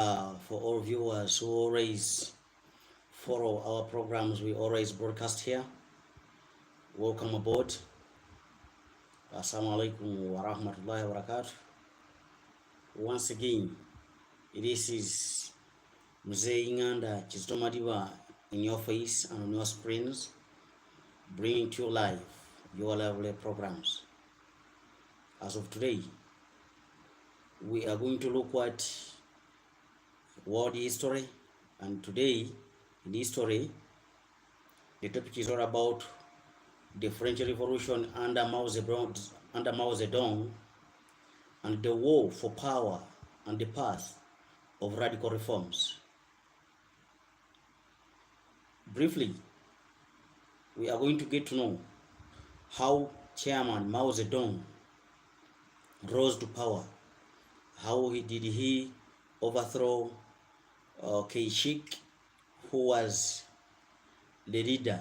For all viewers who always follow our programs, we always broadcast here. Welcome aboard. Assalamu alaikum wa rahmatullahi wa barakatuh. Once again, this is Mzee Inganda Chizitomadiba in your face and on your screens, bringing to you live your lovely programs. As of today, we are going to look at world history, and today in history, the topic is all about the French Revolution under Mao Zedong and the war for power and the path of radical reforms. Briefly, we are going to get to know how Chairman Mao Zedong rose to power, how did he overthrow Shik, who was the leader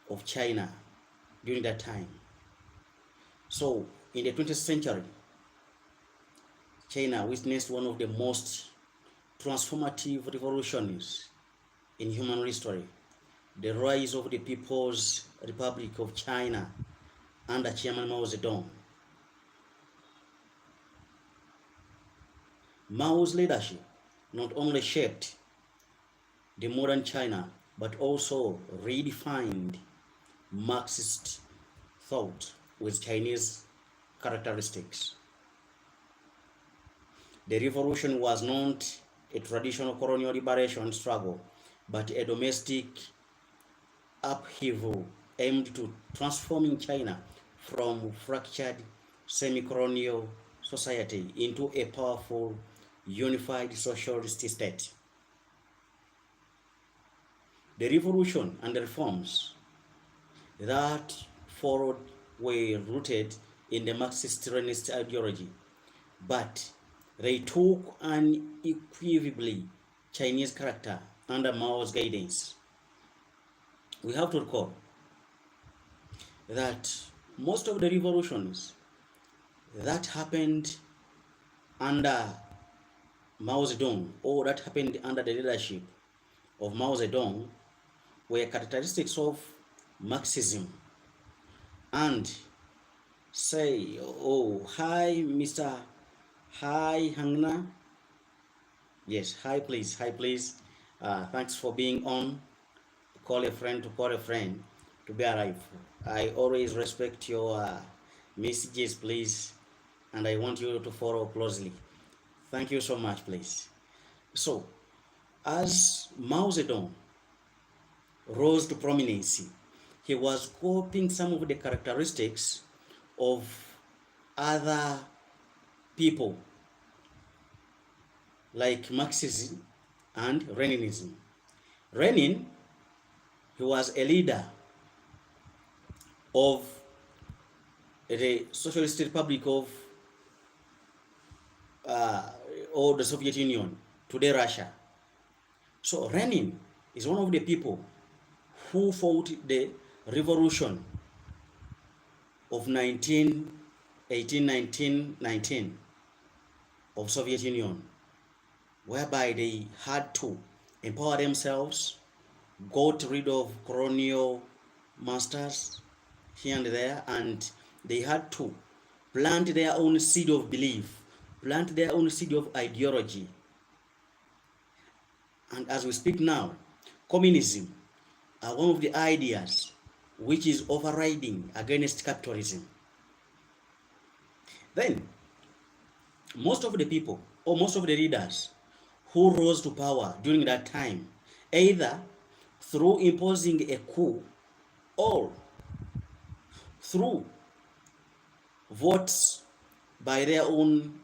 of China during that time. So, in the 20th century, China witnessed one of the most transformative revolutions in human history, the rise of the People's Republic of China under Chairman Mao Zedong. Mao's leadership not only shaped the modern China, but also redefined Marxist thought with Chinese characteristics. The revolution was not a traditional colonial liberation struggle, but a domestic upheaval aimed to transforming China from fractured semi-colonial society into a powerful, unified socialist state. The revolution and the reforms that followed were rooted in the Marxist-Leninist ideology, but they took an unequivocally Chinese character under Mao's guidance. We have to recall that most of the revolutions that happened under Mao Zedong, or that happened under the leadership of Mao Zedong, were characteristics of Marxism. And say, oh, hi, Mr. Hi, Hangna. Yes, hi, please. Thanks for being on. Call a friend to call a friend to be alive. I always respect your messages, please, and I want you to follow closely. Thank you so much, please. So, as Mao Zedong rose to prominence, he was copying some of the characteristics of other people like Marxism and Leninism. Lenin, he was a leader of the Socialist Republic of or the Soviet Union, today Russia. So Lenin is one of the people who fought the revolution of 1919 of Soviet Union, whereby they had to empower themselves, got rid of colonial masters here and there, and they had to plant their own seed of belief, plant their own seed of ideology. And as we speak now, communism are one of the ideas which is overriding against capitalism. Then, most of the people, or most of the leaders who rose to power during that time, either through imposing a coup or through votes by their own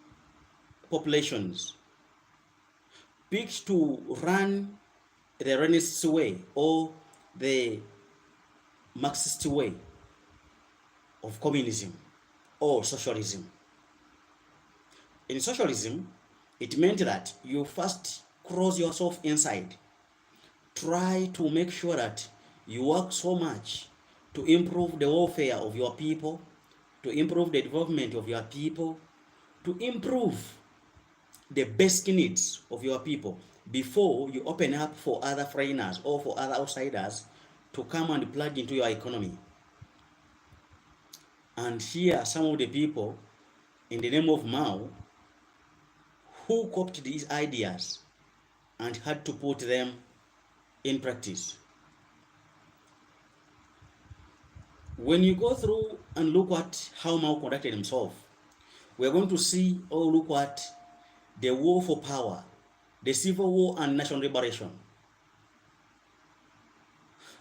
populations, picked to run the Leninist way or the Marxist way of communism or socialism. In socialism, it meant that you first close yourself inside, try to make sure that you work so much to improve the welfare of your people, to improve the development of your people, to improve the basic needs of your people before you open up for other foreigners or for other outsiders to come and plug into your economy. And here are some of the people in the name of Mao who copied these ideas and had to put them in practice. When you go through and look at how Mao conducted himself, we're going to see or look at the war for power, the civil war and national liberation.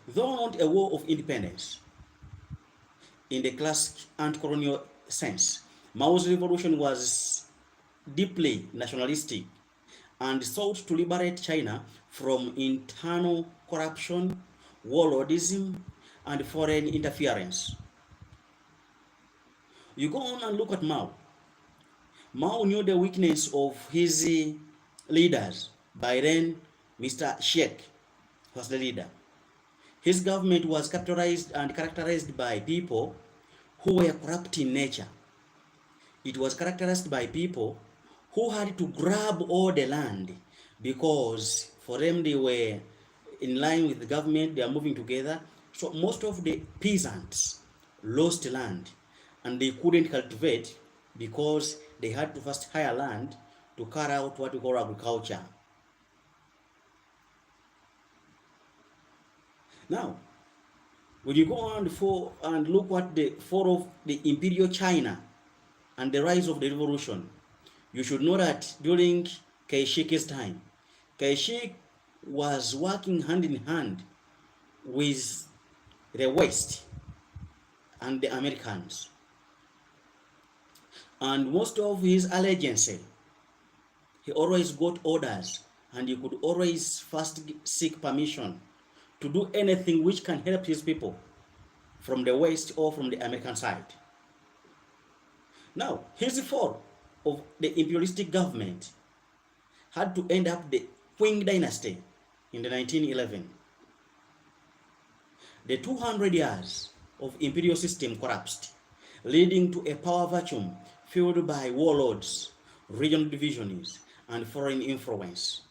Though not a war of independence in the classic anti-colonial sense, Mao's revolution was deeply nationalistic and sought to liberate China from internal corruption, warlordism, and foreign interference. You go on and look at Mao. Mao knew the weakness of his leaders. By then, Mr. Sheikh was the leader. His government was capitalized and characterized by people who were corrupt in nature. It was characterized by people who had to grab all the land because for them they were in line with the government, they are moving together. So most of the peasants lost land and they couldn't cultivate because they had to first hire land to carry out what we call agriculture. Now, when you go on and look at the fall of the imperial China and the rise of the revolution, you should know that during Kai-shek's time, Kai-shek was working hand in hand with the West and the Americans. And most of his allegiance, he always got orders and he could always first seek permission to do anything which can help his people from the West or from the American side. Now, his fall of the imperialistic government had to end up the Qing dynasty in the 1911. The 200 years of imperial system collapsed, leading to a power vacuum filled by warlords, regional divisions, and foreign influence.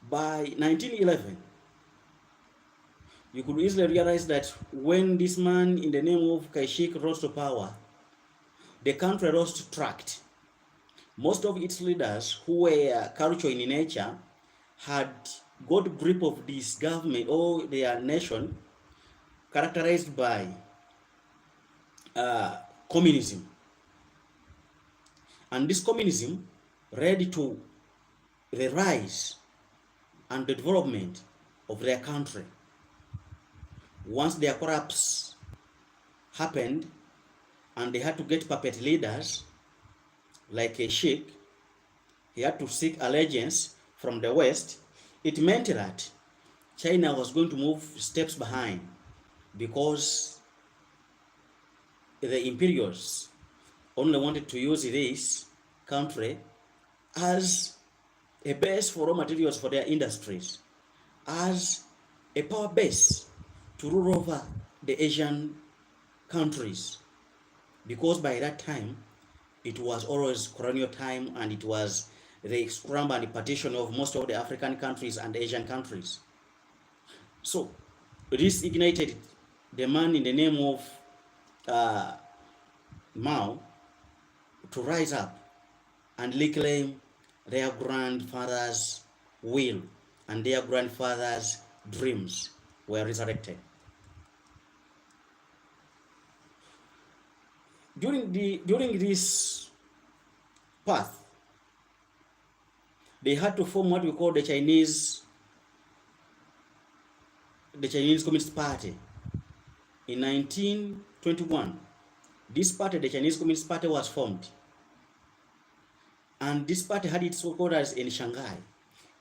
By 1911, you could easily realize that when this man in the name of Kai-shek rose to power, the country lost track. Most of its leaders who were cultural in nature had got grip of this government or their nation characterized by communism. And this communism led to the rise and the development of their country. Once their collapse happened and they had to get puppet leaders like a sheik, he had to seek allegiance from the West. It meant that China was going to move steps behind because the imperials only wanted to use this country as a base for raw materials for their industries, as a power base to rule over the Asian countries, because by that time it was always colonial time and it was the scramble and partition of most of the African countries and Asian countries. So this ignited the man in the name of Mao to rise up and reclaim their grandfathers' will and their grandfathers' dreams were resurrected. During this path, they had to form what we call the Chinese Communist Party. In 1921, this party, the Chinese Communist Party, was formed. And this party had its headquarters in Shanghai,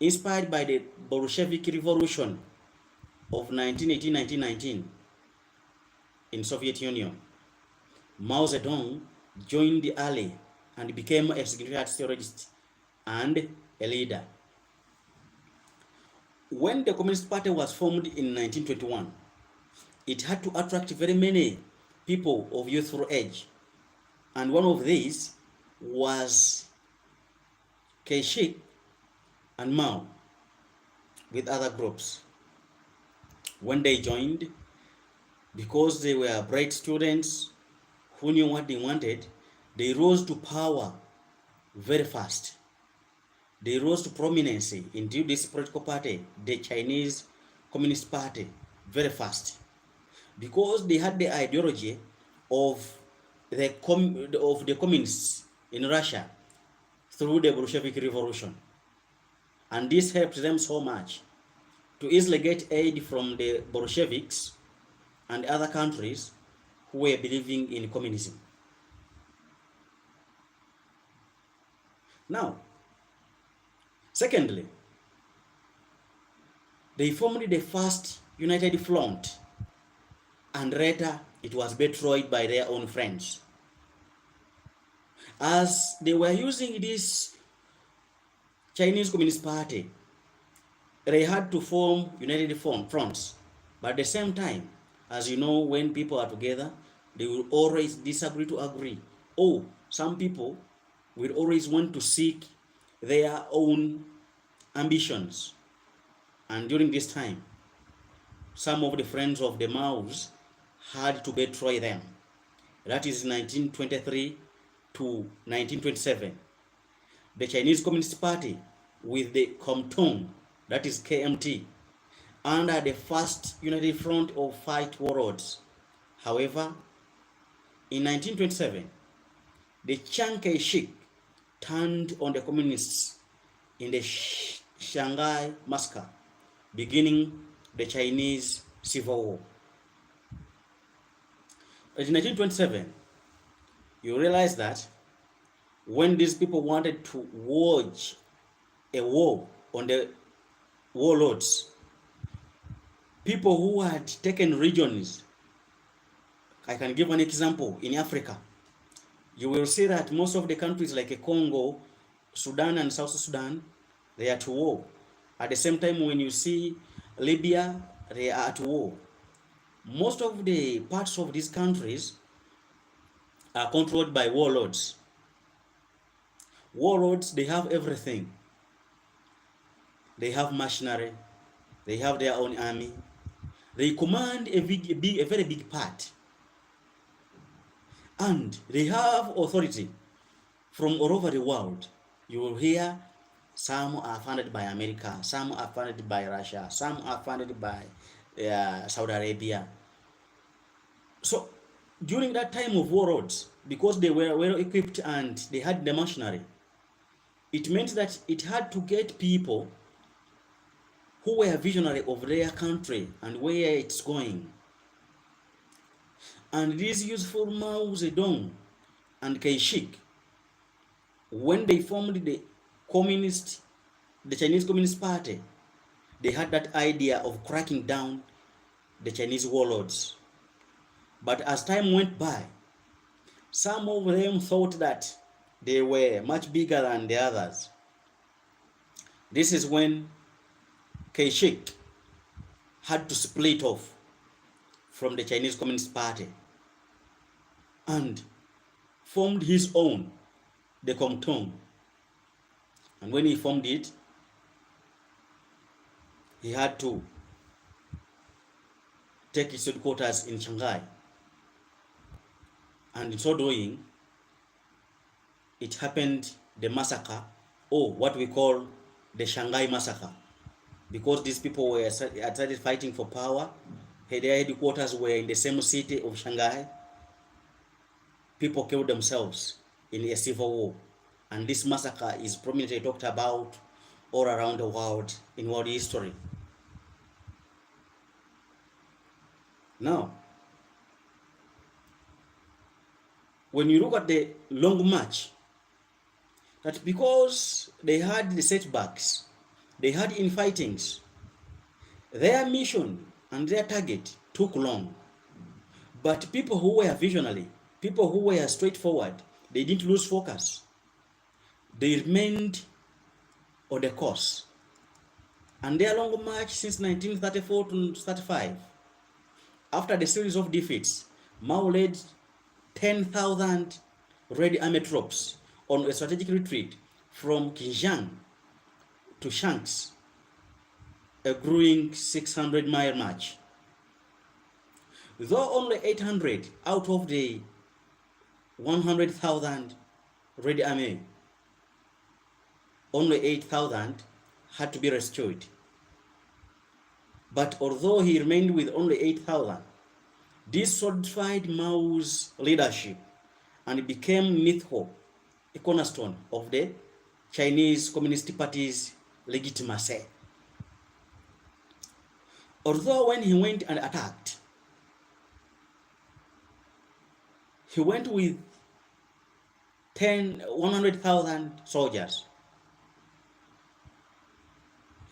inspired by the Bolshevik Revolution of 1918-1919 in Soviet Union. Mao Zedong joined the alley and became a significant theorist and a leader. When the Communist Party was formed in 1921, it had to attract very many people of youthful age, and one of these was Keshik and Mao with other groups. When they joined, because they were bright students who knew what they wanted, they rose to power very fast. They rose to prominence into this political party, the Chinese Communist Party, very fast, because they had the ideology of the communists in Russia through the Bolshevik Revolution, and this helped them so much to easily get aid from the Bolsheviks and other countries who were believing in communism. Now, secondly, they formed the first United Front, and later it was betrayed by their own friends. As they were using this Chinese Communist Party, they had to form United Fronts, but at the same time, as you know, when people are together, they will always disagree to agree. Oh, some people will always want to seek their own ambitions. And during this time, some of the friends of the Maos had to betray them. That is 1923 to 1927. The Chinese Communist Party with the Comintern, that is KMT, under the first United Front of Fight Warlords. However, in 1927, the Chiang Kai-shek turned on the communists in the Shanghai Massacre, beginning the Chinese Civil War. In 1927, you realize that when these people wanted to wage a war on the warlords, people who had taken regions, I can give an example in Africa. You will see that most of the countries like Congo, Sudan, and South Sudan, they are at war. At the same time, when you see Libya, they are at war. Most of the parts of these countries are controlled by warlords. Warlords, they have everything. They have machinery. They have their own army. They command a very big part. And they have authority from all over the world. You will hear some are funded by America, some are funded by Russia, some are funded by Saudi Arabia. So during that time of warlords, because they were well equipped and they had the machinery, it meant that it had to get people who were visionary of their country and where it's going. And these useful Mao Zedong and Kai-shek, when they formed the Chinese Communist Party, they had that idea of cracking down the Chinese warlords. But as time went by, some of them thought that they were much bigger than the others. This is when Kai-shek had to split off from the Chinese Communist Party and formed his own, the Comintern. And when he formed it, he had to take his headquarters in Shanghai. And in so doing, it happened the massacre, or what we call the Shanghai Massacre, because these people were started fighting for power. Their headquarters were in the same city of Shanghai. People killed themselves in a civil war, and this massacre is prominently talked about all around the world in world history. Now, when you look at the long march, that because they had the setbacks, they had infightings, their mission and their target took long. But people who were visionary, people who were straightforward, they didn't lose focus. They remained on the course. And their long march since 1934 to 35, after the series of defeats, Mao led 10,000 Red Army troops on a strategic retreat from Xinjiang to Shanks, a grueling 600-mile march. Though only 800 out of the 100,000 Red Army, only 8,000 had to be rescued. But although he remained with only 8,000, this solidified Mao's leadership and became mythical, a cornerstone of the Chinese Communist Party's legitimacy. Although when he went and attacked, he went with 100,000 soldiers.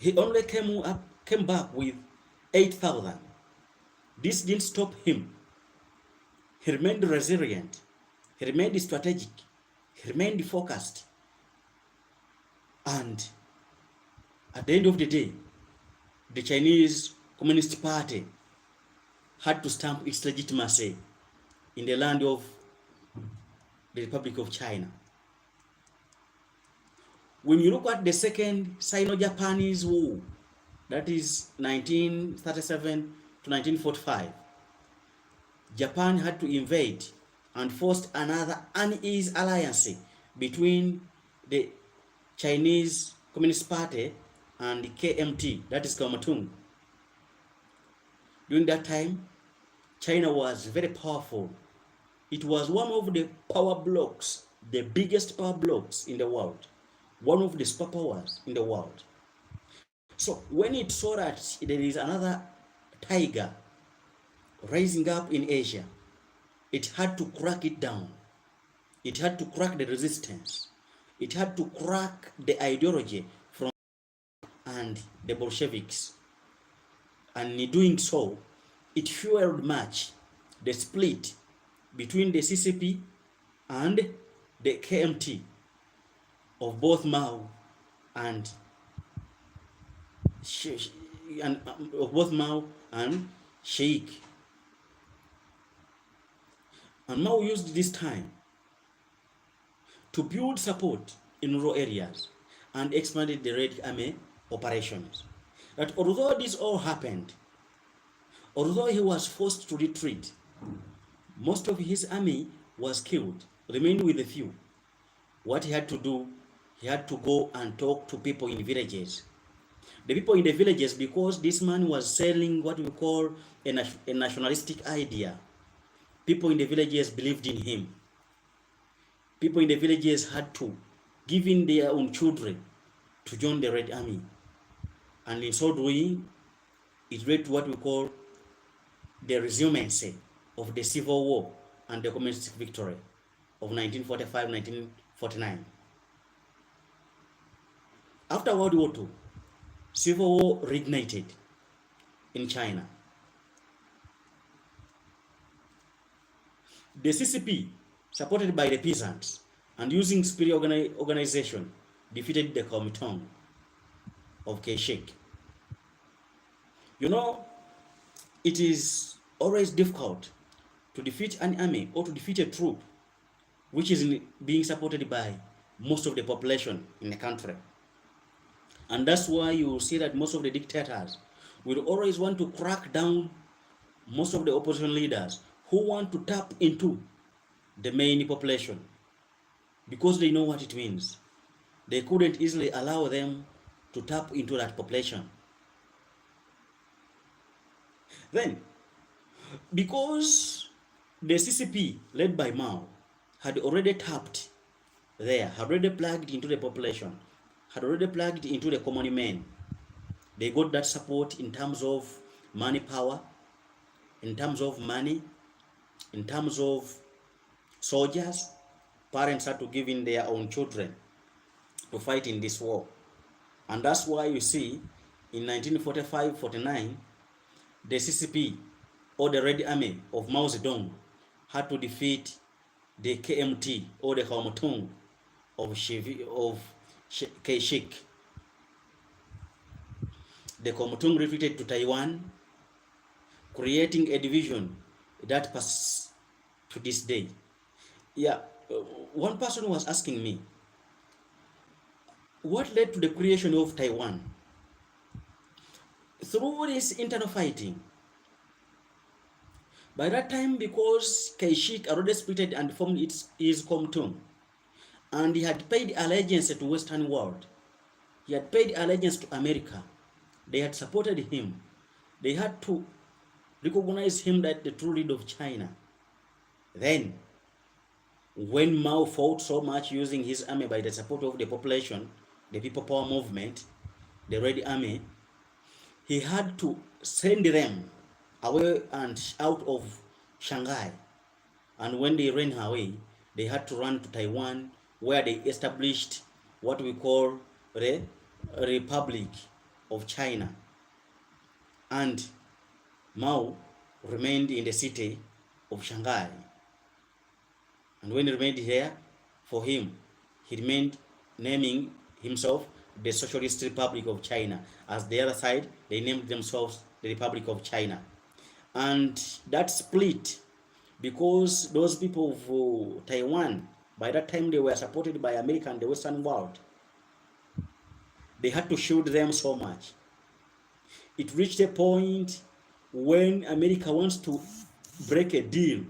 He only came back with 8,000. This didn't stop him. He remained resilient. He remained strategic. He remained focused. And at the end of the day, the Chinese Communist Party had to stamp its legitimacy in the land of the Republic of China. When you look at the second Sino-Japanese War, that is 1937 to 1945, Japan had to invade and forced another uneasy alliance between the Chinese Communist Party and the KMT, that is Kuomintang. During that time, China was very powerful. It was one of the power blocks, the biggest power blocks in the world, one of the superpowers in the world. So when it saw that there is another tiger rising up in Asia, it had to crack it down. It had to crack the resistance. It had to crack the ideology from and the Bolsheviks. And in doing so, it fueled much the split between the CCP and the KMT of both Mao and Sheikh. And Mao used this time to build support in rural areas and expanded the Red Army operations. That although this all happened, although he was forced to retreat, most of his army was killed, remained with a few. What he had to do, he had to go and talk to people in villages. The people in the villages, because this man was selling what we call a nationalistic idea, people in the villages believed in him. People in the villages had to give in their own children to join the Red Army. And in so doing, it led to what we call the resumption of the Civil War and the Communist victory of 1945-1949. After World War II, Civil War reignited in China. The CCP, supported by the peasants and using spiritual organization, defeated the Kuomintang of Sheikh. You know, it is always difficult to defeat an army or to defeat a troop which is being supported by most of the population in the country. And that's why you will see that most of the dictators will always want to crack down most of the opposition leaders who want to tap into the main population because they know what it means. They couldn't easily allow them to tap into that population. Then, because the CCP led by Mao had already tapped there, had already plugged into the population, had already plugged into the common men, they got that support in terms of money power, in terms of money, in terms of soldiers. Parents had to give in their own children to fight in this war. And that's why you see in 1945-49, the CCP or the Red Army of Mao Zedong had to defeat the KMT or the Kuomintang of Sheikh. The Kuomintang retreated to Taiwan, creating a division that persists to this day. Yeah, one person was asking me, What led to the creation of Taiwan? Through this internal fighting. By that time, because Kaishik already split and formed his Comtoon, and he had paid allegiance to Western world, he had paid allegiance to America, they had supported him, they had to recognize him as the true leader of China. Then, when Mao fought so much using his army by the support of the population, the People Power Movement, the Red Army, he had to send them away and out of Shanghai. And when they ran away, they had to run to Taiwan, where they established what we call the Republic of China. And Mao remained in the city of Shanghai. And when he remained here, for him, he remained naming himself the Socialist Republic of China. As the other side, they named themselves the Republic of China. And that split, because those people of Taiwan, by that time they were supported by America and the Western world, they had to shield them so much. It reached a point when America wants to break a deal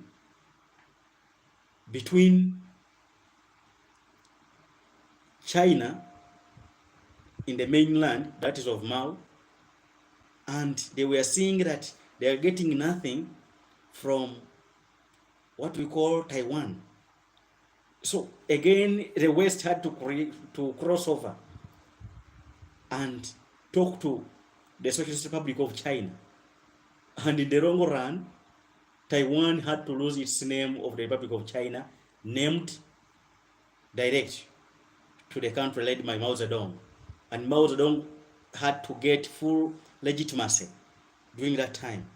between China in the mainland, that is of Mao, and they were seeing that they are getting nothing from what we call Taiwan. So again, the West had to cross over and talk to the Socialist Republic of China. And in the long run, Taiwan had to lose its name of the Republic of China, named direct to the country led by Mao Zedong. And Mao Zedong had to get full legitimacy during that time.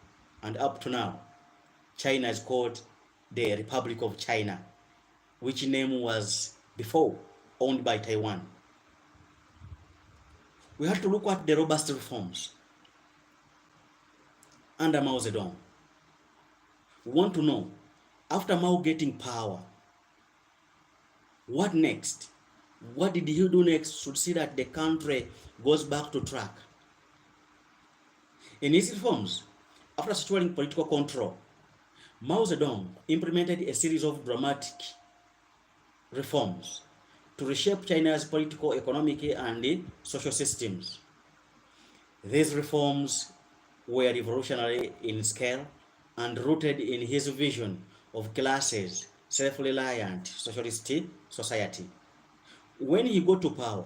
And up to now, China is called the Republic of China, which name was before owned by Taiwan. We have to look at the robust reforms under Mao Zedong. We want to know, after Mao getting power, what next? What did he do next to see that the country goes back to track? In his reforms, after securing political control, Mao Zedong implemented a series of dramatic reforms to reshape China's political, economic, and social systems. These reforms were revolutionary in scale and rooted in his vision of classes, self-reliant socialist society. When he got to power,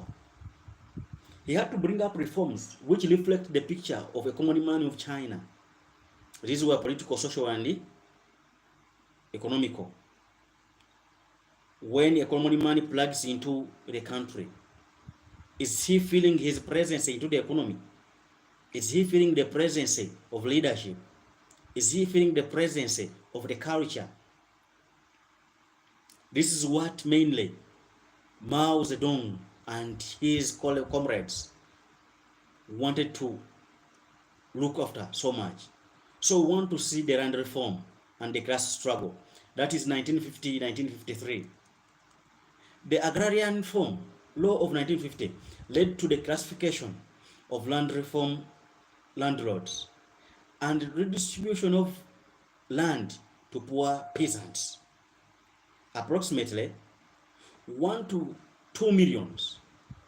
he had to bring up reforms which reflect the picture of a common man of China. These were political, social, and economical. When a common man plugs into the country, is he feeling his presence into the economy? Is he feeling the presence of leadership? Is he feeling the presence of the culture? This is what mainly Mao Zedong and his comrades wanted to look after so much. So we want to see the land reform and the class struggle. That is 1950, 1953. The agrarian reform law of 1950 led to the classification of land reform landlords and redistribution of land to poor peasants. Approximately 1 to 2 million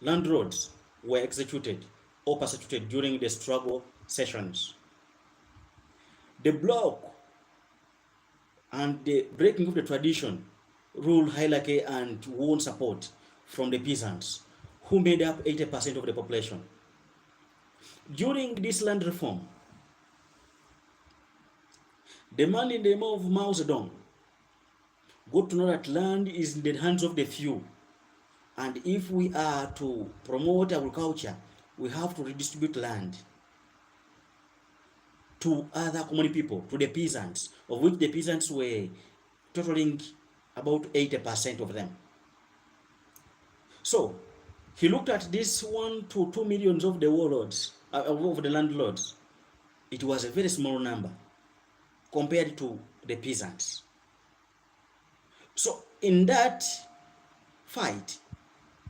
landlords were executed or persecuted during the struggle sessions. The block and the breaking of the tradition, rule hierarchy, and won support from the peasants, who made up 80% of the population. During this land reform, the man in the name of Mao Zedong got to know that land is in the hands of the few. And if we are to promote agriculture, we have to redistribute land to other common people, to the peasants, of which the peasants were totaling about 80% of them. So he looked at this 1 to 2 millions of the warlords, of the landlords. It was a very small number compared to the peasants. So in that fight,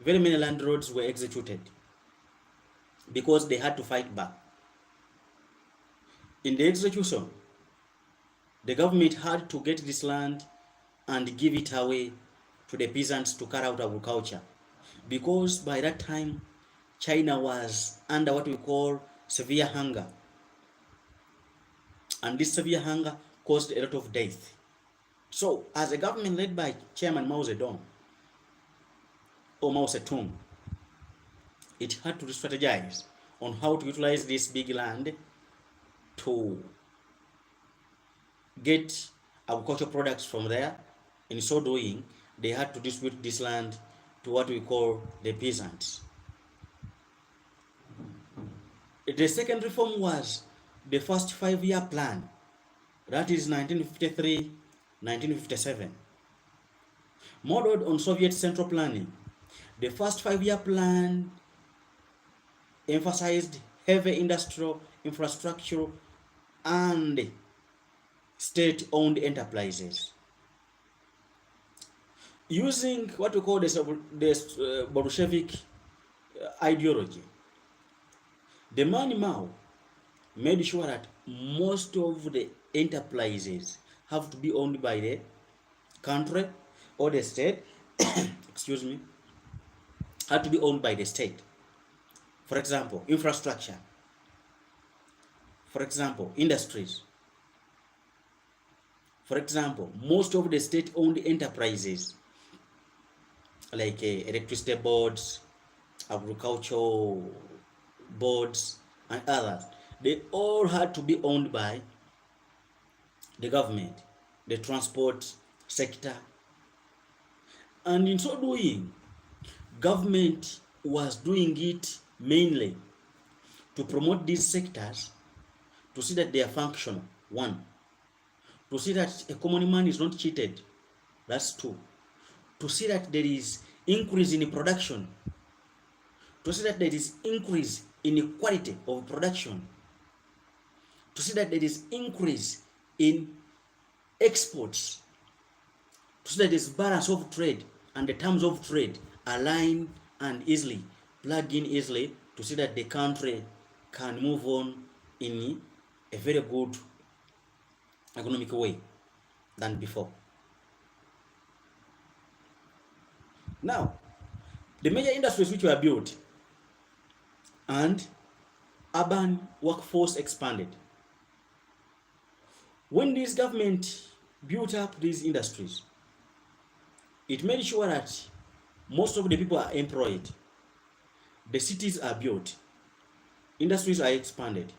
very many landlords were executed because they had to fight back. In the execution, the government had to get this land and give it away to the peasants to carry out agriculture, because by that time China was under what we call severe hunger, and this severe hunger caused a lot of death. So as a government led by Chairman Mao Zedong or Mao Zedong, it had to strategize on how to utilize this big land to get agricultural products from there. In so doing, they had to distribute this land to what we call the peasants. The second reform was the first 5-year plan, that is 1953-1957. Modeled on Soviet central planning, the first 5-year plan emphasized heavy industrial infrastructure and state-owned enterprises. Using what we call the Bolshevik ideology, the man Mao made sure that most of the enterprises have to be owned by the country or the state, excuse me, had to be owned by the state. For example, infrastructure. For example, industries. For example, most of the state-owned enterprises like electricity boards, agricultural boards, and others, they all had to be owned by the government, the transport sector. And in so doing, government was doing it mainly to promote these sectors, to see that they are functional, one. To see that a common man is not cheated, that's two. To see that there is increase in production, to see that there is increase in the quality of production, to see that there is increase in exports, to see that there is balance of trade and the terms of trade align and easily plug in easily, to see that the country can move on in a very good economic way than before. Now, the major industries which were built and urban workforce expanded. When this government built up these industries, it made sure that most of the people are employed, the cities are built, industries are expanded,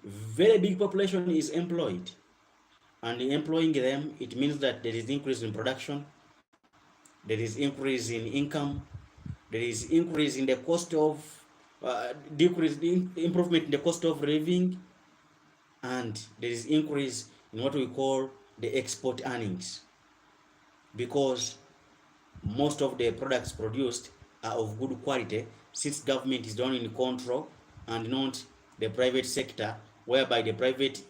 very big population is employed, and employing them, it means that there is increase in production, there is increase in income, there is increase in the cost of improvement in the cost of living, and there is increase in what we call the export earnings, because most of the products produced are of good quality, since government is done in control and not the private sector, whereby the private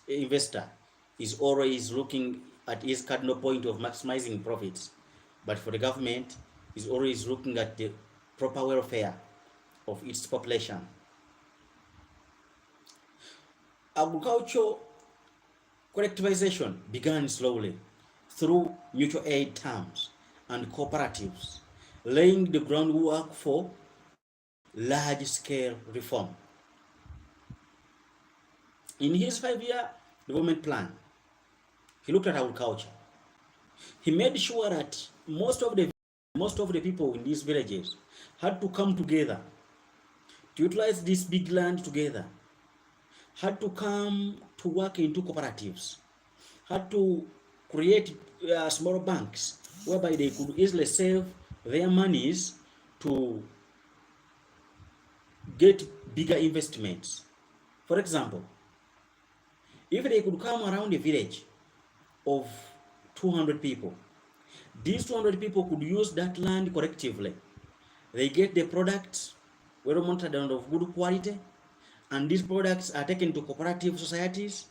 investor is always looking at his cardinal point of maximizing profits, but for the government is always looking at the proper welfare of its population. Agriculture collectivization began slowly through mutual aid terms and cooperatives, laying the groundwork for large-scale reform. In his 5-year development plan, he looked at agriculture. He made sure that most of the people in these villages had to come together to utilize this big land together, had to come to work into cooperatives, had to create small banks whereby they could easily save their monies to get bigger investments. For example, if they could come around a village of 200 people, these 200 people could use that land collectively. They get the products well monitored and of good quality, and these products are taken to cooperative societies.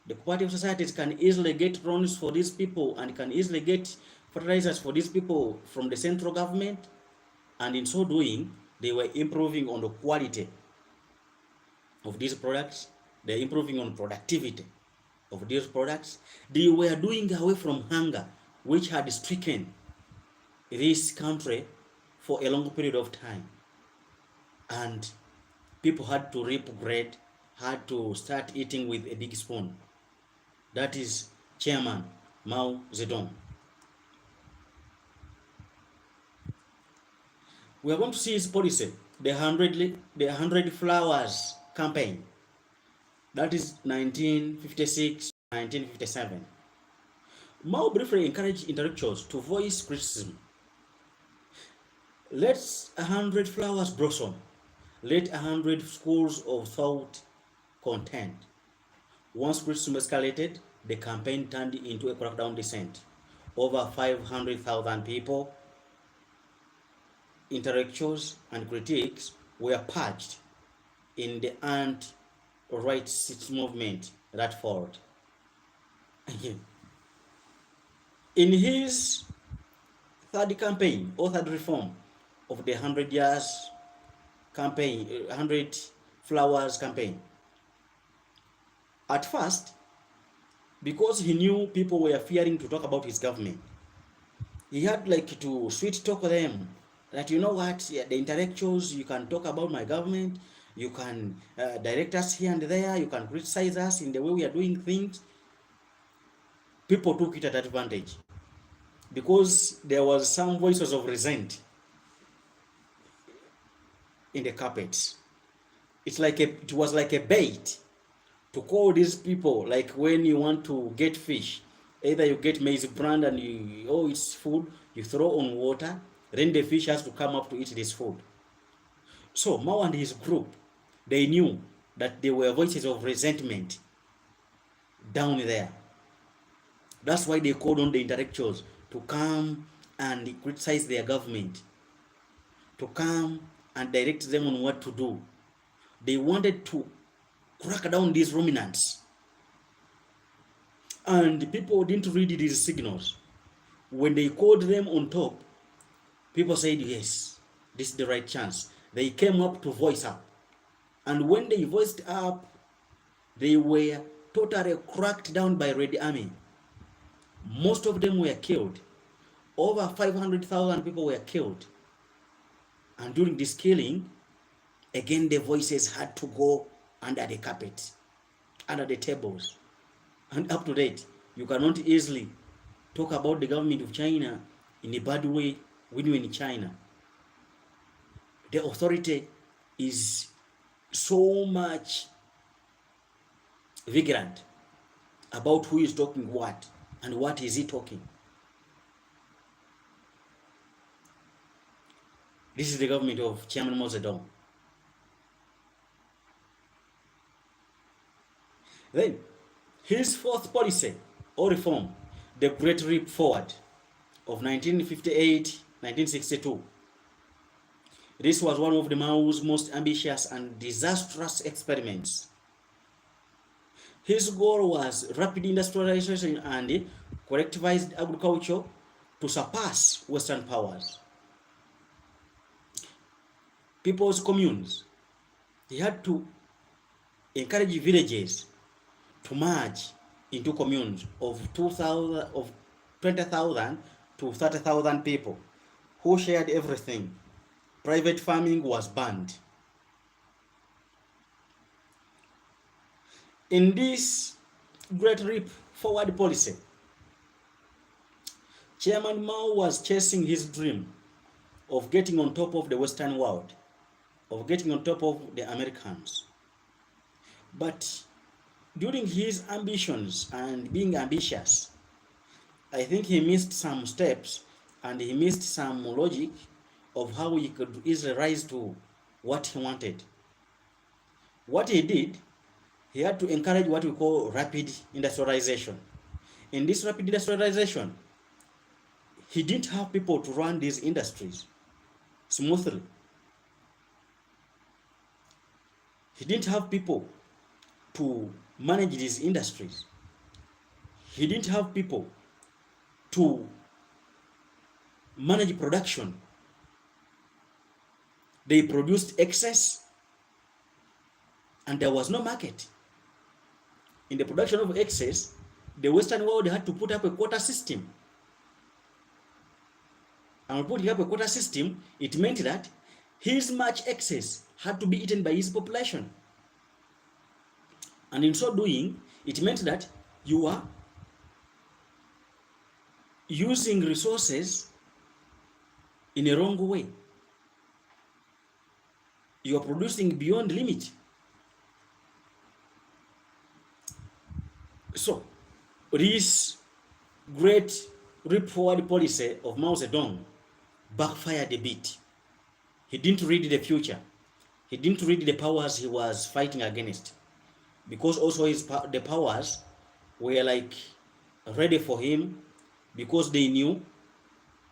The cooperative societies can easily get loans for these people and can easily get fertilizers for these people from the central government. And in so doing, they were improving on the quality of these products. They're improving on productivity of these products. They were doing away from hunger, which had stricken this country for a long period of time. And people had to reap bread, had to start eating with a big spoon. That is Chairman Mao Zedong. We are going to see his policy, the 100 Flowers campaign. That is 1956, 1957. Mao briefly encouraged intellectuals to voice criticism. Let 100 flowers blossom. Let 100 schools of thought contend. Once criticism escalated, the campaign turned into a crackdown descent. Over 500,000 people, intellectuals, and critics were purged in the anti-rights movement that followed. In his third campaign or third reform of the 100 years campaign, 100 flowers campaign, at first, because he knew people were fearing to talk about his government, he had like to sweet talk them that, you know what, yeah, the intellectuals, you can talk about my government, you can direct us here and there, you can criticize us in the way we are doing things. People took it at advantage because there was some voices of resent in the carpets. It was like a bait to call these people, like when you want to get fish, either you get maize brand and it's food, you throw on water, then the fish has to come up to eat this food. So Mao and his group, they knew that there were voices of resentment down there. That's why they called on the intellectuals to come and criticize their government, to come and direct them on what to do. They wanted to crack down these ruminants. And people didn't read these signals. When they called them on top, people said, yes, this is the right chance. They came up to voice up. And when they voiced up, they were totally cracked down by Red Army. Most of them were killed. Over 500,000 people were killed. And during this killing, again, the voices had to go under the carpet, under the tables. And up to date, you cannot easily talk about the government of China in a bad way when you're in China. The authority is so much vigilant about who is talking what and what is he talking. This is the government of Chairman Mao Zedong. Then, his fourth policy or reform, the Great Leap Forward of 1958-1962. This was one of the Mao's most ambitious and disastrous experiments. His goal was rapid industrialization and collectivized agriculture to surpass Western powers. People's communes. He had to encourage villages to merge into communes of 20,000 to 30,000 people who shared everything. Private farming was banned. In this Great Leap Forward policy, Chairman Mao was chasing his dream of getting on top of the Western world, of getting on top of the Americans. But during his ambitions and being ambitious, I think he missed some steps and he missed some logic of how he could easily rise to what he wanted. What he did, he had to encourage what we call rapid industrialization. In this rapid industrialization, he didn't have people to run these industries smoothly. He didn't have people to manage these industries. He didn't have people to manage production. They produced excess and there was no market. In the production of excess, the Western world had to put up a quota system. And putting up a quota system, it meant that his much excess had to be eaten by his population. And in so doing, it meant that you are using resources in a wrong way. You are producing beyond limit. So, this great leap forward policy of Mao Zedong backfired a bit. He didn't read the future. He didn't read the powers he was fighting against, because also the powers were like ready for him, because they knew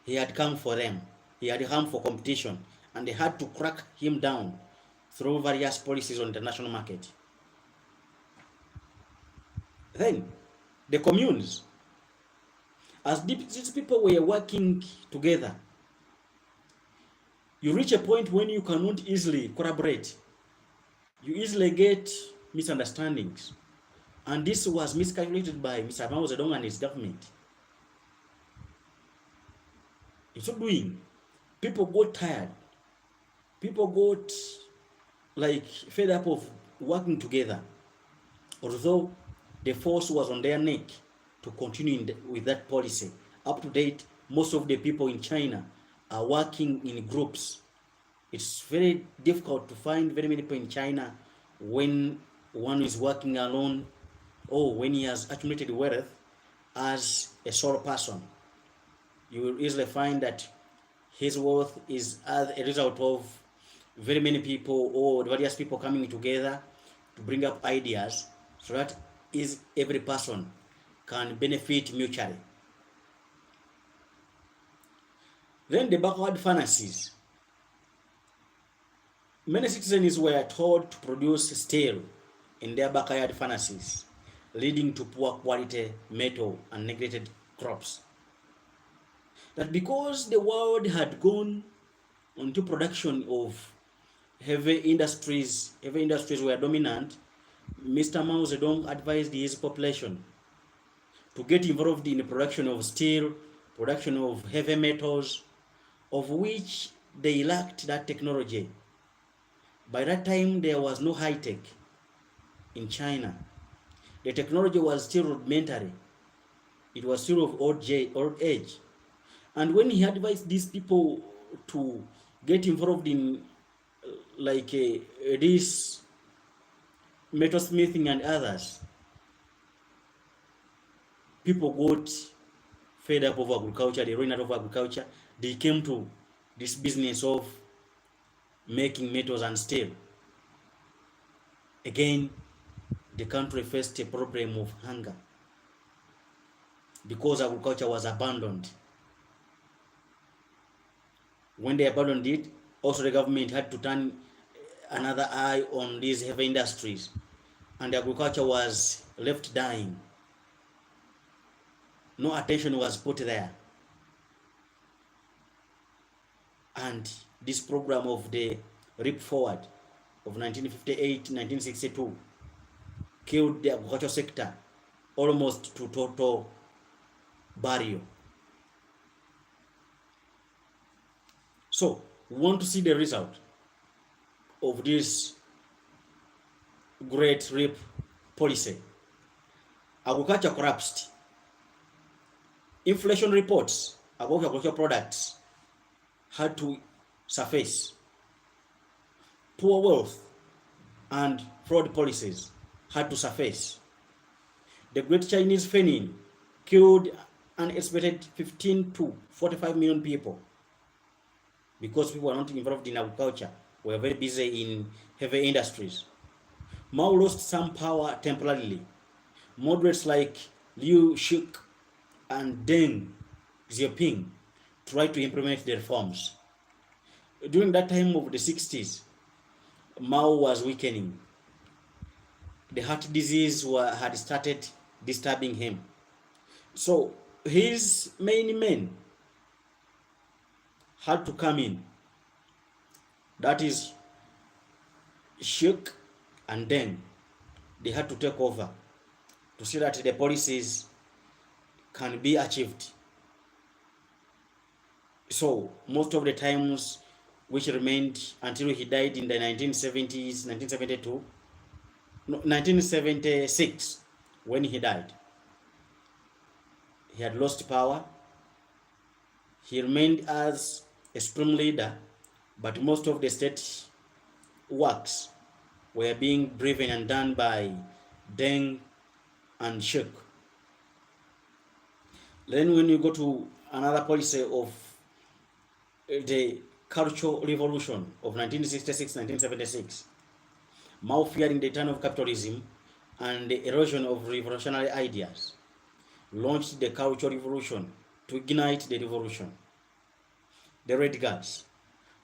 he had come for them. He had come for competition, and they had to crack him down through various policies on the international market. Then the communes, as these people were working together, you reach a point when you cannot easily collaborate. You easily get misunderstandings. And this was miscalculated by Mr. Mao Zedong and his government. In so doing, people got tired. People got like fed up of working together. Although the force was on their neck to continue with that policy. Up to date, most of the people in China are working in groups. It's very difficult to find very many people in China when one is working alone, or when he has accumulated wealth as a sole person. You will easily find that his wealth is as a result of very many people or various people coming together to bring up ideas, so that every person can benefit mutually. Then the backward furnaces. Many citizens were told to produce steel in their backyard furnaces, leading to poor quality metal and neglected crops. That because the world had gone into production of heavy industries were dominant, Mr. Mao Zedong advised his population to get involved in the production of steel, production of heavy metals, of which they lacked that technology. By that time, there was no high-tech in China. The technology was still rudimentary. It was still of old age. And when he advised these people to get involved in this metalsmithing and others, people got fed up of agriculture, they ran out of agriculture, they came to this business of making metals and steel. Again, the country faced a problem of hunger because agriculture was abandoned. When they abandoned it, also the government had to turn another eye on these heavy industries, and agriculture was left dying. No attention was put there. And this program of the Leap Forward of 1958-1962 killed the agriculture sector almost to total burial. So, we want to see the result of this great RIP policy. Agriculture collapsed. Inflation reports about agricultural products had to surface. Poor wealth and fraud policies had to surface. The Great Chinese Famine killed an estimated 15 to 45 million people because people were not involved in agriculture, were very busy in heavy industries. Mao lost some power temporarily. Moderates like Liu Shik and Deng Xiaoping tried to implement the reforms. During that time of the 60s, Mao was weakening. The heart disease had started disturbing him. So his main men had to come in That is Sheikh and Deng. They had to take over to see that the policies can be achieved. So most of the times which remained until he died in the 1970s, 1972, no, 1976, when he died, he had lost power. He remained as a supreme leader, but most of the state works were being driven and done by Deng and Sheikh. Then when you go to another policy of the Cultural Revolution of 1966-1976, Mao, fearing the turn of capitalism and the erosion of revolutionary ideas, launched the Cultural Revolution to ignite the revolution. The Red Guards,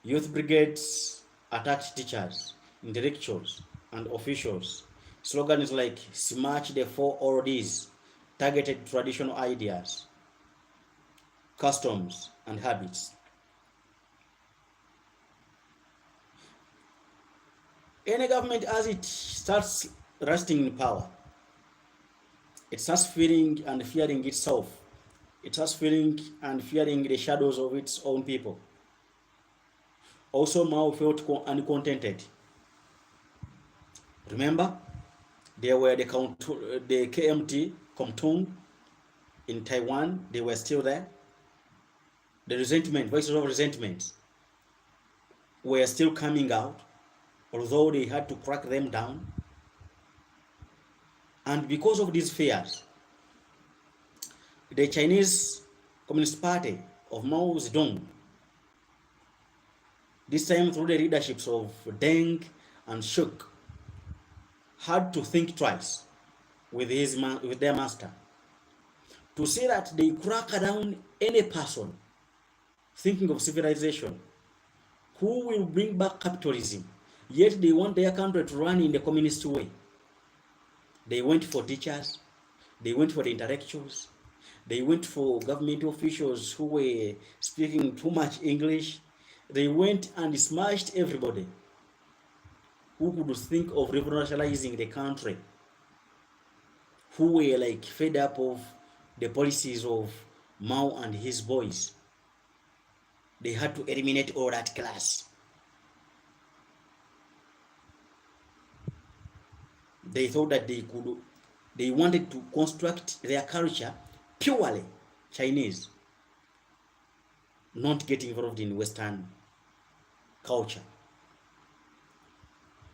youth brigades attacked teachers, intellectuals, and officials. Slogans like "Smash the Four Oldies" targeted traditional ideas, customs, and habits. Any government, as it starts resting in power, it starts feeling and fearing itself. It starts feeling and fearing the shadows of its own people. Also, Mao felt uncontented. Remember, there were the KMT, Komtung in Taiwan. They were still there. The resentment, voices of resentment, were still coming out, although they had to crack them down. And because of these fears, the Chinese Communist Party of Mao Zedong, this time through the leaderships of Deng and Sheikh, had to think twice with their master to say that they crack down any person thinking of civilization who will bring back capitalism, yet they want their country to run in the communist way. They went for teachers, they went for the intellectuals, they went for government officials who were speaking too much English. They went and smashed everybody who could think of revolutionizing the country, who were like fed up of the policies of Mao and his boys. They had to eliminate all that class. They thought that they wanted to construct their culture purely Chinese, not get involved in Western culture.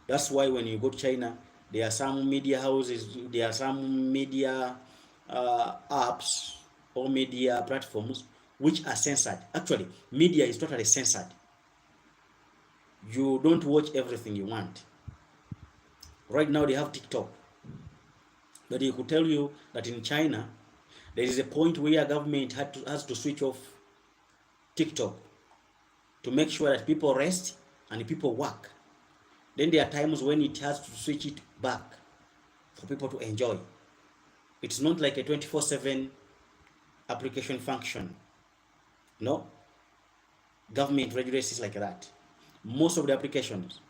That's why when you go to China, there are some media houses, there are some media apps or media platforms which are censored. Actually, media is totally censored. You don't watch everything you want. Right now they have TikTok. But they could tell you that in China, there is a point where government has to switch off TikTok to make sure that people rest and people work. Then there are times when it has to switch it back for people to enjoy. It's not like a 24/7 application function. No. Government regulates like that. Most of the applications,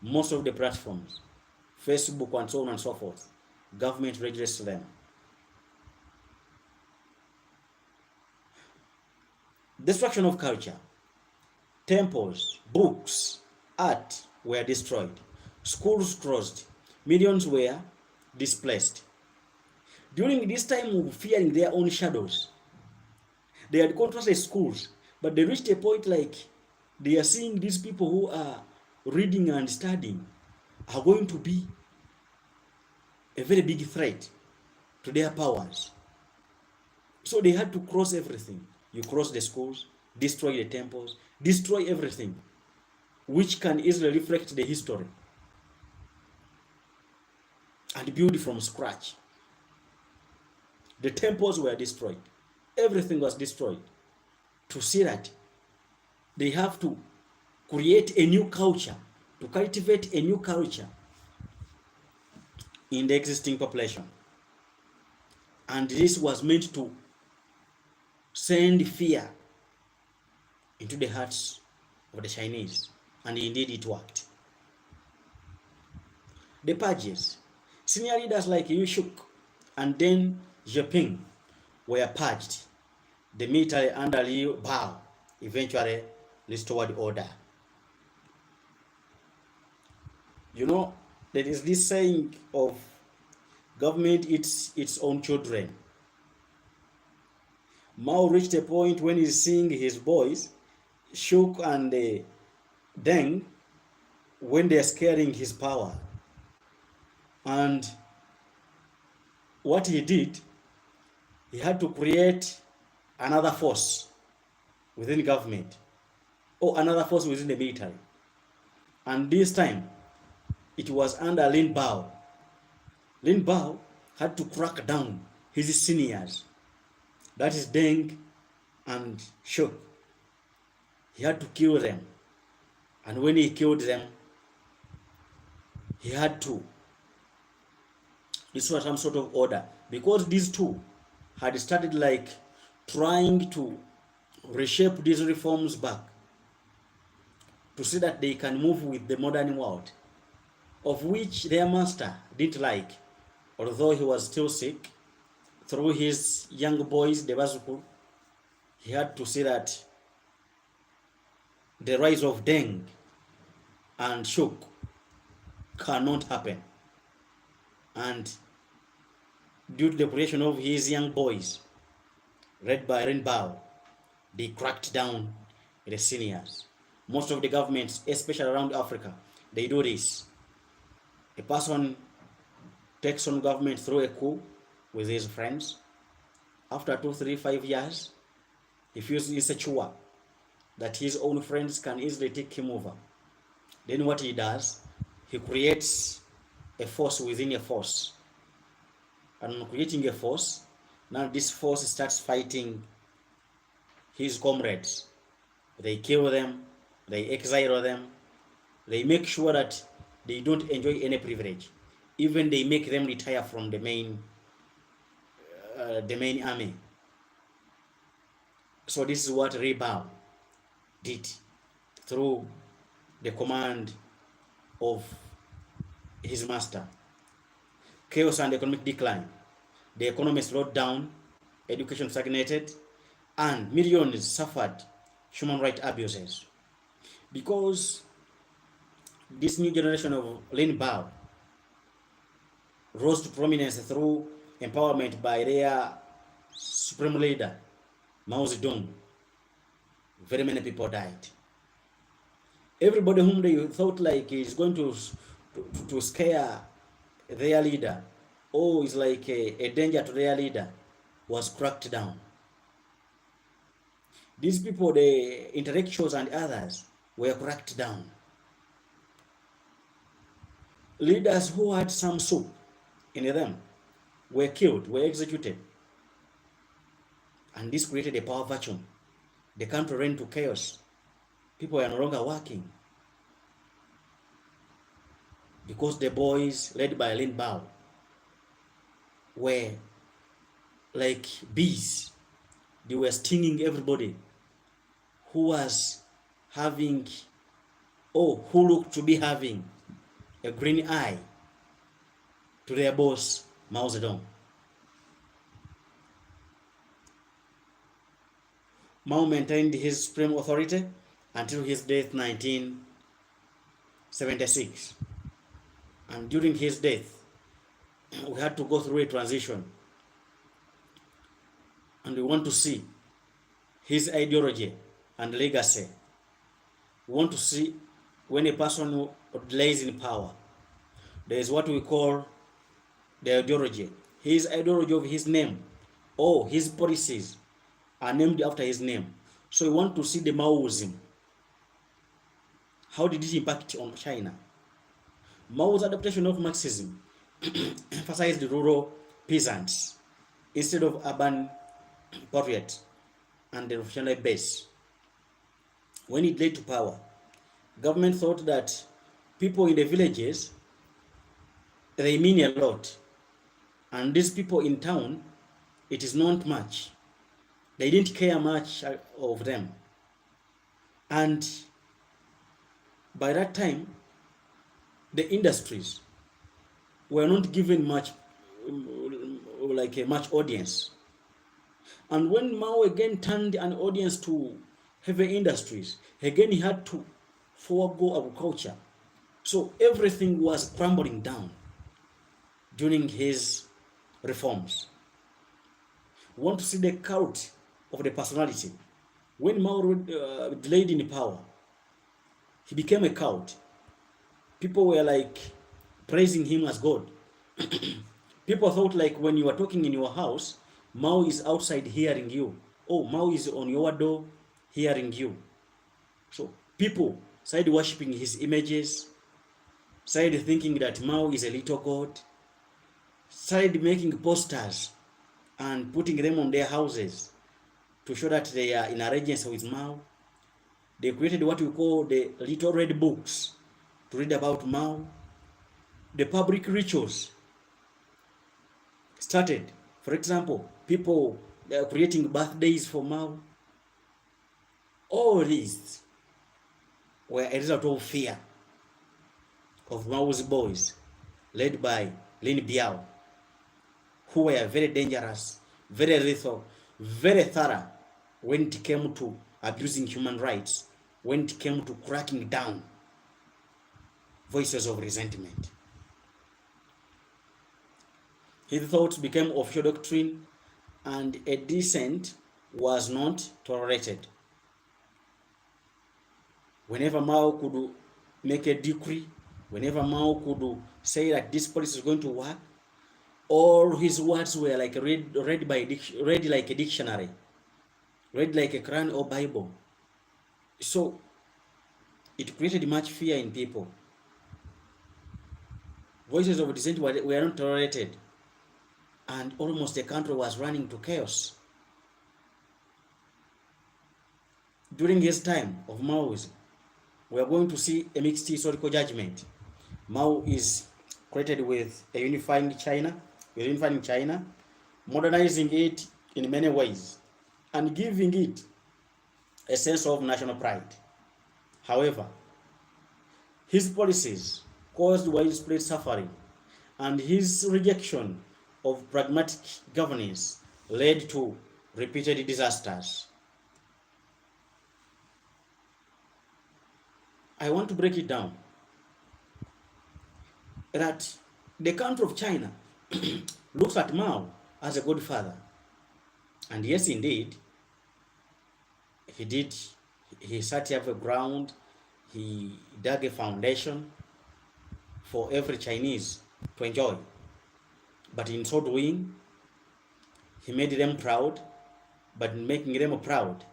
most of the platforms, Facebook and so on and so forth, government regulates them. Destruction of culture. Temples, books, art were destroyed. Schools closed. Millions were displaced. During this time of fearing their own shadows, they had contrasted schools, but they reached a point like they are seeing these people who are reading and studying are going to be a very big threat to their powers. So they had to cross everything. You cross the schools, destroy the temples, destroy everything, which can easily reflect the history, and build from scratch. The temples were destroyed. Everything was destroyed. To see that they have to create a new culture, to cultivate a new culture in the existing population. And this was meant to send fear into the hearts of the Chinese and indeed it worked. The purges. Senior leaders like Yu Shuk and Deng Xiaoping were purged. The military under Liu Bao eventually restored order. You know, there is this saying of government eats its own children. Mao reached a point when he's seeing his boys, Shuk and Deng, when they are scaring his power. And what he did, he had to create another force within government or another force within the military. And this time, it was under Lin Bao. Lin Bao had to crack down his seniors. That is Deng and Shuk. He had to kill them. And when he killed them, he had to restore some sort of order. Because these two had started like trying to reshape these reforms back to see that they can move with the modern world, of which their master didn't like, although he was still sick. Through his young boys, the Bazuku, he had to see that the rise of Deng and Shuk cannot happen. And due to the creation of his young boys, led by Ren Bao, they cracked down the seniors. Most of the governments, especially around Africa, they do this. A person takes on government through a coup with his friends. After 2, 3, 5 years, he feels insecure that his own friends can easily take him over. Then what he does, he creates a force within a force. And creating a force, now this force starts fighting his comrades. They kill them, they exile them, they make sure that they don't enjoy any privilege. Even they make them retire from the main army. So this is what Rebao did through the command of his master. Chaos and economic decline. The economy slowed down, education stagnated, and millions suffered human rights abuses. Because this new generation of Lin Bao rose to prominence through empowerment by their supreme leader, Mao Zedong, very many people died. Everybody whom they thought like is going to scare their leader, or is like a danger to their leader, was cracked down. These people, the intellectuals and others, were cracked down. Leaders who had some soup in them were killed, were executed. And this created a power vacuum. The country ran to chaos. People were no longer working. Because the boys, led by Lin Bao, were like bees. They were stinging everybody who was having, or who looked to be having, a green eye to their boss, Mao Zedong. Mao maintained his supreme authority until his death in 1976. And during his death, we had to go through a transition. And we want to see his ideology and legacy. We want to see when a person lays in power, there is what we call the ideology. His ideology of his name, or his policies are named after his name. So we want to see the Maoism. How did it impact on China? Mao's adaptation of Marxism emphasized the rural peasants instead of urban patriots and the revolutionary base. When it led to power, government thought that people in the villages, they mean a lot. And these people in town, it is not much. They didn't care much of them. And By that time, the industries were not given much, like a much audience. And when Mao again turned an audience to heavy industries, again he had to forego agriculture. So everything was crumbling down during his reforms. We want to see the cult of the personality. When Mao delayed in power, he became a cult. People were like praising him as God. People thought like when you are talking in your house, Mao is outside hearing you. Oh, Mao is on your door hearing you. So people started worshipping his images, started thinking that Mao is a little god, started making posters and putting them on their houses to show that they are in allegiance with Mao. They created what we call the little red books to read about Mao. The public rituals started. For example, people creating birthdays for Mao. All these were a result of fear of Mao's boys, led by Lin Biao, who were very dangerous, very lethal, very thorough when it came to abusing human rights, when it came to cracking down voices of resentment. His thoughts became official doctrine, and a dissent was not tolerated. Whenever Mao could make a decree, whenever Mao could say that this policy is going to work, all his words were like read like a dictionary, read like a Quran or Bible. So it created much fear in people. Voices of dissent were not tolerated, and almost the country was running to chaos. During his time of Maoism, we are going to see a mixed historical judgment. Mao is created with a unifying China, modernizing it in many ways, and giving it a sense of national pride. However, his policies caused widespread suffering, and his rejection of pragmatic governance led to repeated disasters. I want to break it down that the country of China looks at Mao as a godfather. And yes, indeed, he did. He set up a ground, he dug a foundation for every Chinese to enjoy. But in so doing, he made them proud, but in making them proud,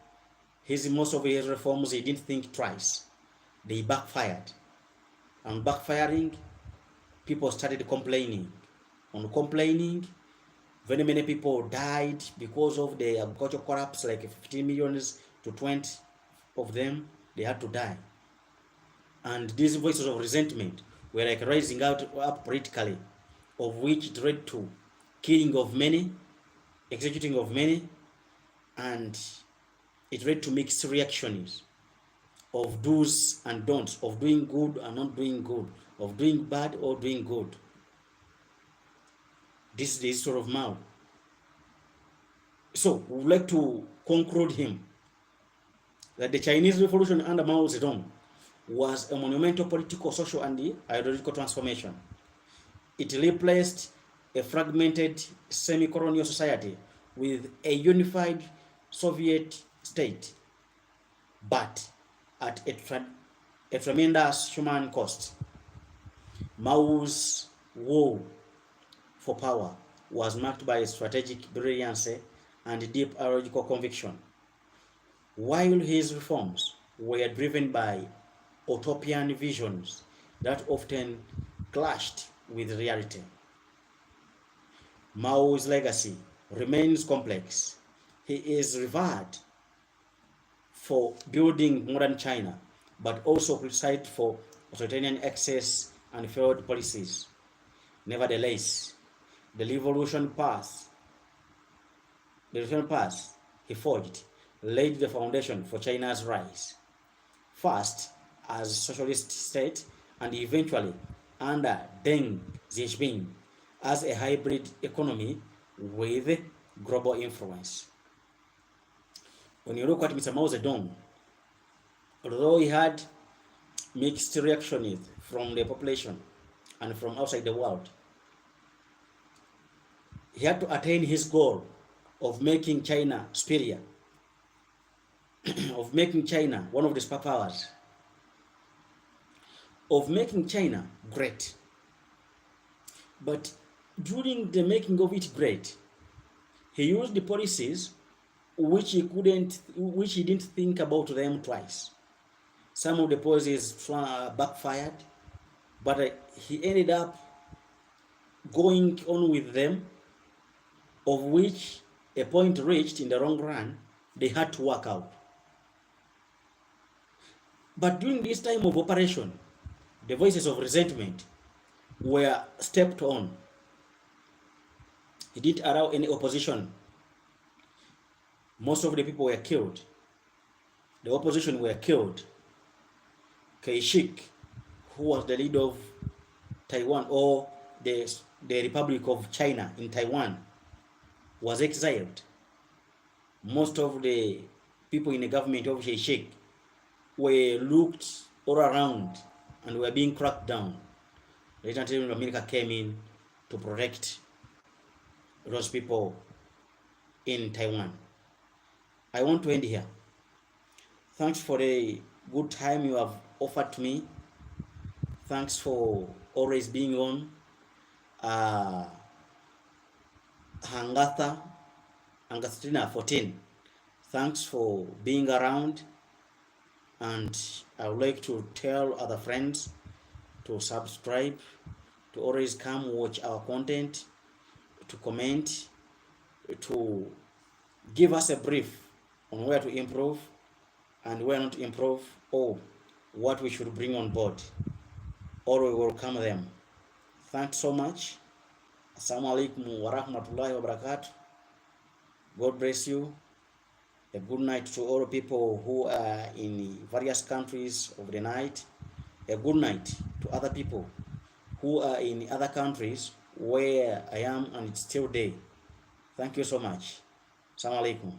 most of his reforms, he didn't think twice. They backfired. And backfiring, people started complaining. On complaining, very many people died because of the agricultural collapse, like 15 million to 20 of them, they had to die. And these voices of resentment were like rising up politically, of which it led to killing of many, executing of many, and it led to mixed reactions of do's and don'ts, of doing good and not doing good, of doing bad or doing good. This is the history of Mao. So we would like to conclude him that the Chinese Revolution under Mao Zedong was a monumental political, social, and ideological transformation. It replaced a fragmented semi-colonial society with a unified Soviet state, but at a tremendous human cost. Mao's war for power was marked by strategic brilliance and deep ideological conviction, while his reforms were driven by utopian visions that often clashed with reality. Mao's legacy remains complex. He is revered for building modern China, but also criticized for authoritarian excess and failed policies. Nevertheless, the revolution path he forged laid the foundation for China's rise. First, as socialist state, and eventually under Deng Xiaoping as a hybrid economy with global influence. When you look at Mr. Mao Zedong, although he had mixed reactions from the population and from outside the world, he had to attain his goal of making China superior, of making China one of the superpowers, of making China great. But during the making of it great, he used the policies which he didn't think about them twice. Some of the policies backfired, but he ended up going on with them, of which a point reached in the long run, they had to work out. But during this time of operation, the voices of resentment were stepped on. He didn't allow any opposition. Most of the people were killed. The opposition were killed. Kai-shek, who was the leader of Taiwan, or the Republic of China in Taiwan, was exiled. Most of the people in the government of Kai-shek were looked all around and were being cracked down. Later, America came in to protect those people in Taiwan. I want to end here. Thanks for the good time you have offered to me. Thanks for always being on. Hangatha, Angastrina 14. Thanks for being around. And I would like to tell other friends to subscribe, to always come watch our content, to comment, to give us a brief on where to improve and where not to improve, or what we should bring on board, or we will welcome them. Thanks so much. Assalamu alaikum wa rahmatullahi wa barakatuh. God bless you. A good night to all people who are in various countries of the night. A good night to other people who are in other countries where I am and it's still day. Thank you so much. Assalamu alaikum.